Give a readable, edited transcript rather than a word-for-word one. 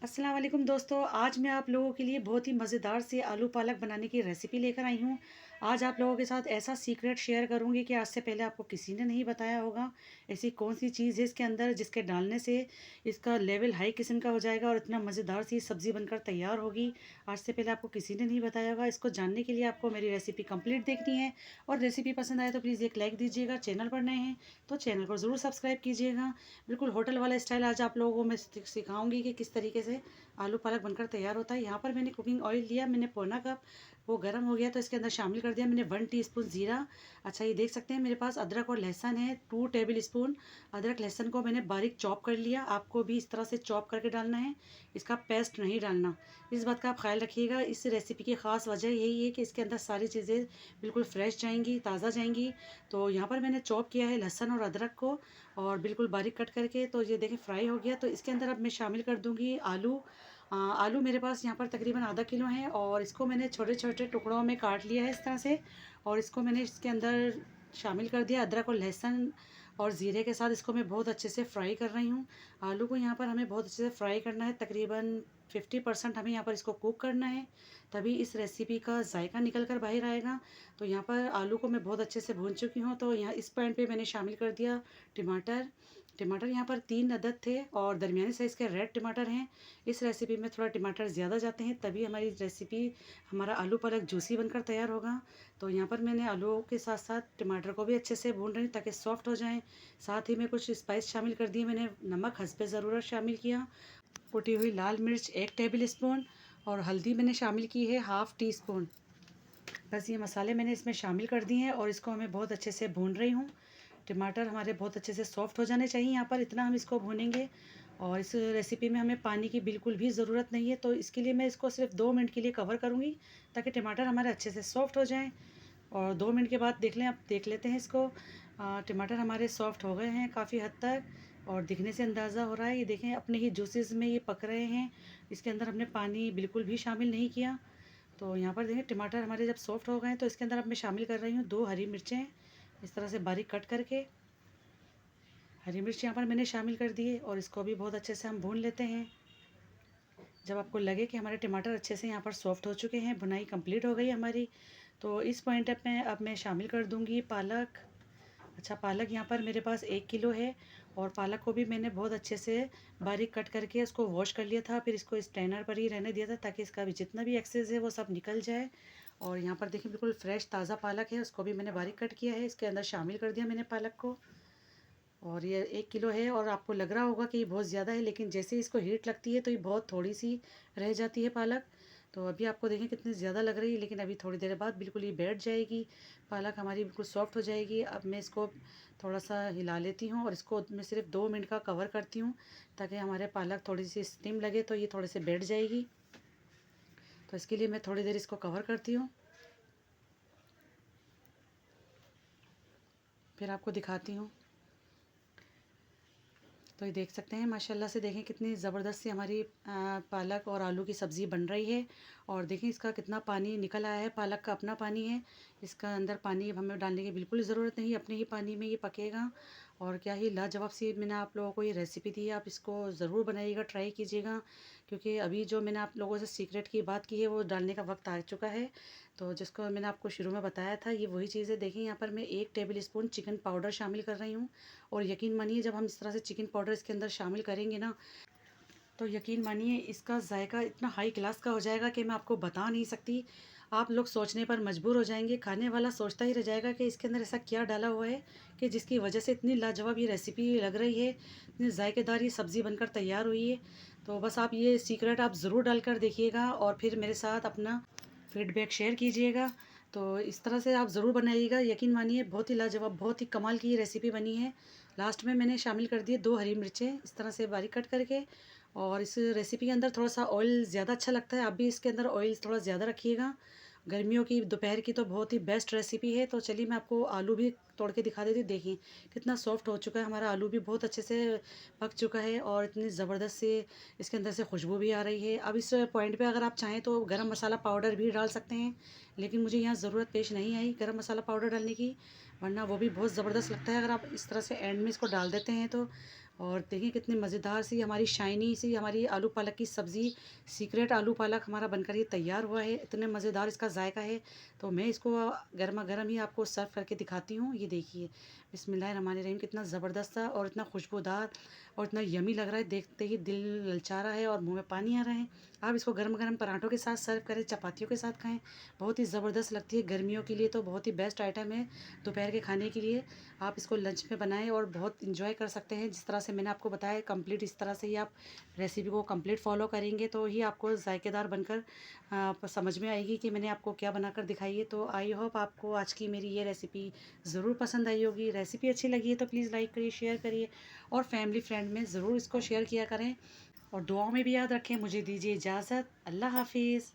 अस्सलाम वालेकुम दोस्तों, आज मैं आप लोगों के लिए बहुत ही मज़ेदार से आलू पालक बनाने की रेसिपी लेकर आई हूँ। आज आप लोगों के साथ ऐसा सीक्रेट शेयर करूँगी कि आज से पहले आपको किसी ने नहीं बताया होगा। ऐसी कौन-सी चीज़ है इसके अंदर जिसके डालने से इसका लेवल हाई किस्म का हो जाएगा और इतना मज़ेदार सी सब्ज़ी बनकर तैयार होगी। आज से पहले आपको किसी ने नहीं बताया होगा। इसको जानने के लिए आपको मेरी रेसिपी कंप्लीट देखनी है और रेसिपी पसंद आए तो प्लीज़ एक लाइक दीजिएगा। चैनल पर नए हैं तो चैनल को ज़रूर सब्सक्राइब कीजिएगा। बिल्कुल होटल वाला स्टाइल आज आप लोगों को मैं सिखाऊँगी कि किस तरीके से आलू पालक बनकर तैयार होता है। यहाँ पर मैंने कुकिंग ऑयल लिया, मैंने पौना कप, वो गर्म हो गया तो इसके अंदर शामिल कर दिया मैंने 1 टीस्पून ज़ीरा। अच्छा, ये देख सकते हैं मेरे पास अदरक और लहसुन है 2 टेबल स्पून। अदरक लहसुन को मैंने बारीक चॉप कर लिया। आपको भी इस तरह से चॉप करके डालना है, इसका पेस्ट नहीं डालना। इस बात का आप ख्याल रखिएगा। इस रेसिपी की ख़ास वजह यही है कि इसके अंदर सारी चीज़ें बिल्कुल फ्रेश जाएंगी, ताज़ा जाएंगी। तो यहाँ पर मैंने चॉप किया है लहसुन और अदरक को और बिल्कुल बारीक कट करके। तो ये देखें फ्राई हो गया। तो इसके अंदर अब मैं शामिल कर दूँगी आलू। आलू मेरे पास यहाँ पर तकरीबन आधा किलो है और इसको मैंने छोटे-छोटे टुकड़ों में काट लिया है इस तरह से और इसको मैंने इसके अंदर शामिल कर दिया। अदरक और लहसुन और ज़ीरे के साथ इसको मैं बहुत अच्छे से फ्राई कर रही हूँ। आलू को यहाँ पर हमें बहुत अच्छे से फ्राई करना है, तकरीबन 50% हमें यहाँ पर इसको कुक करना है, तभी इस रेसिपी का जायका निकल कर बाहर आएगा। तो यहाँ पर आलू को मैं बहुत अच्छे से भून चुकी हूँ। तो यहाँ इस पॉइंट पे मैंने शामिल कर दिया टमाटर। टमाटर यहाँ पर 3 अदद थे और दरमियाने साइज़ के रेड टमाटर हैं। इस रेसिपी में थोड़ा टमाटर ज़्यादा जाते हैं, तभी हमारी रेसिपी, हमारा आलू पालक जूसी बनकर तैयार होगा। तो यहाँ पर मैंने आलूओं के साथ साथ टमाटर को भी अच्छे से भून रही हूँ ताकि सॉफ्ट हो जाएँ। साथ ही में कुछ स्पाइस शामिल कर दिए मैंने, नमक हस्बे ज़रूरत शामिल किया, कुटी हुई लाल मिर्च 1 टेबल स्पून और हल्दी मैंने शामिल की है हाफ़ टी स्पून। बस ये मसाले मैंने इसमें शामिल कर दिए हैं और इसको मैं बहुत अच्छे से भून रही हूँ। टमाटर हमारे बहुत अच्छे से सॉफ्ट हो जाने चाहिए, यहाँ पर इतना हम इसको भूनेंगे। और इस रेसिपी में हमें पानी की बिल्कुल भी ज़रूरत नहीं है, तो इसके लिए मैं इसको सिर्फ 2 मिनट के लिए कवर करूँगी ताकि टमाटर हमारे अच्छे से सॉफ्ट हो जाएं। और 2 मिनट के बाद देख लें, अब देख लेते हैं इसको। टमाटर हमारे सॉफ्ट हो गए हैं काफ़ी हद तक और दिखने से अंदाज़ा हो रहा है, ये देखें अपने ही जूसेस में ये पक रहे हैं। इसके अंदर हमने पानी बिल्कुल भी शामिल नहीं किया। तो यहाँ पर देखें टमाटर हमारे जब सॉफ्ट हो गए हैं तो इसके अंदर अब मैं शामिल कर रही हूँ 2 हरी मिर्चें, इस तरह से बारीक कट करके। हरी मिर्च यहाँ पर मैंने शामिल कर दी है और इसको भी बहुत अच्छे से हम भून लेते हैं। जब आपको लगे कि हमारे टमाटर अच्छे से यहाँ पर सॉफ्ट हो चुके हैं, भुनाई कंप्लीट हो गई हमारी, तो इस पॉइंट पे अब मैं शामिल कर दूँगी पालक। अच्छा, पालक यहाँ पर मेरे पास 1 किलो है और पालक को भी मैंने बहुत अच्छे से बारीक कट करके उसको वॉश कर लिया था, फिर इसको स्ट्रेनर पर ही रहने दिया था ताकि इसका भी जितना भी एक्सेस है वो सब निकल जाए। और यहाँ पर देखिए बिल्कुल फ्रेश ताज़ा पालक है, उसको भी मैंने बारीक कट किया है, इसके अंदर शामिल कर दिया मैंने पालक को। और ये 1 किलो है और आपको लग रहा होगा कि ये बहुत ज़्यादा है, लेकिन जैसे ही इसको हीट लगती है तो ये बहुत थोड़ी-सी रह जाती है पालक। तो अभी आपको देखें कितनी ज़्यादा लग रही है, लेकिन अभी थोड़ी देर बाद बिल्कुल ये बैठ जाएगी, पालक हमारी बिल्कुल सॉफ्ट हो जाएगी। अब मैं इसको थोड़ा-सा हिला लेती हूँ और इसको मैं सिर्फ 2 मिनट का कवर करती हूँ ताकि हमारे पालक थोड़ी-सी स्टीम लगे तो ये थोड़े से बैठ जाएगी। तो इसके लिए मैं थोड़ी देर इसको कवर करती हूँ, फिर आपको दिखाती हूँ। तो ये देख सकते हैं माशाल्लाह से, देखें कितनी ज़बरदस्त सी हमारी पालक और आलू की सब्ज़ी बन रही है। और देखें इसका कितना पानी निकल आया है, पालक का अपना पानी है, इसका अंदर पानी अब हमें डालने की बिल्कुल ज़रूरत नहीं है, अपने ही पानी में ये पकेगा। और क्या ही लाजवाब सी मैंने आप लोगों को ये रेसिपी दी है, आप इसको ज़रूर बनाइएगा, ट्राई कीजिएगा, क्योंकि अभी जो मैंने आप लोगों से सीक्रेट की बात की है वो डालने का वक्त आ चुका है। तो जिसको मैंने आपको शुरू में बताया था ये वही चीज़ है। देखिए यहाँ पर मैं 1 टेबल स्पून चिकन पाउडर शामिल कर रही हूँ और यकीन मानिए जब हम इस तरह से चिकन पाउडर इसके अंदर शामिल करेंगे ना, तो यकीन मानिए इसका जायका इतना हाई क्लास का हो जाएगा कि मैं आपको बता नहीं सकती। आप लोग सोचने पर मजबूर हो जाएंगे, खाने वाला सोचता ही रह जाएगा कि इसके अंदर ऐसा क्या डाला हुआ है कि जिसकी वजह से इतनी लाजवाब ये रेसिपी लग रही है, इतनी जायकेदार ये सब्ज़ी बनकर तैयार हुई है। तो बस आप ये सीक्रेट आप ज़रूर डालकर देखिएगा और फिर मेरे साथ अपना फीडबैक शेयर कीजिएगा। तो इस तरह से आप ज़रूर बनाइएगा, यकीन मानिए बहुत ही लाजवाब, बहुत ही कमाल की ये रेसिपी बनी है। लास्ट में मैंने शामिल कर दिए 2 हरी मिर्चें इस तरह से बारीक कट करके। और इस रेसिपी के अंदर थोड़ा-सा ऑयल ज़्यादा अच्छा लगता है, आप भी इसके अंदर ऑयल थोड़ा ज़्यादा रखिएगा। गर्मियों की दोपहर की तो बहुत ही बेस्ट रेसिपी है। तो चलिए मैं आपको आलू भी तोड़ के दिखा देती हूँ। देखिए कितना सॉफ्ट हो चुका है हमारा आलू, भी बहुत अच्छे से पक चुका है और इतनी ज़बरदस्त से इसके अंदर से खुशबू भी आ रही है। अब इस पॉइंट पे अगर आप चाहें तो गरम मसाला पाउडर भी डाल सकते हैं, लेकिन मुझे यहाँ ज़रूरत पेश नहीं आई गरम मसाला पाउडर डालने की, वरना वो भी बहुत ज़बरदस्त लगता है अगर आप इस तरह से एंड में इसको डाल देते हैं तो। और देखिए कितनी मज़ेदार सी हमारी शाइनी सी हमारी आलू पालक की सब्ज़ी, सीक्रेट आलू पालक हमारा बनकर ये तैयार हुआ है। इतने मज़ेदार इसका ज़ायका है। तो मैं इसको गरमा-गरम ही आपको सर्व करके दिखाती हूँ। ये देखिए, बिस्मिल्लाहिर्रहमानिर्रहीम, कितना ज़बरदस्त सा और इतना खुशबूदार और इतना यम्मी लग रहा है। देखते ही दिल ललचा रहा है और मुँह में पानी आ रहा है। आप इसको गरम-गरम पराठों के साथ सर्व करें, चपातियों के साथ खाएँ। बहुत ही ज़बरदस्त लगती है। गर्मियों के लिए तो बहुत ही बेस्ट आइटम है, दोपहर के खाने के लिए। आप इसको लंच में बनाएँ और बहुत एन्जॉय कर सकते हैं। जिस तरह से मैंने आपको बताया कंप्लीट इस तरह से ही आप रेसिपी को कंप्लीट फ़ॉलो करेंगे तो ही आपको ज़ायकेदार बनकर समझ में आएगी कि मैंने आपको क्या बनाकर दिखाई है। तो आई होप आपको आज की मेरी ये रेसिपी ज़रूर पसंद आई होगी। रेसिपी अच्छी लगी है तो प्लीज़ लाइक करिए, शेयर करिए और फैमिली फ्रेंड में ज़रूर इसको शेयर किया करें और दुआओं में भी याद रखें। मुझे दीजिए इजाज़त। अल्लाह हाफ़िज़।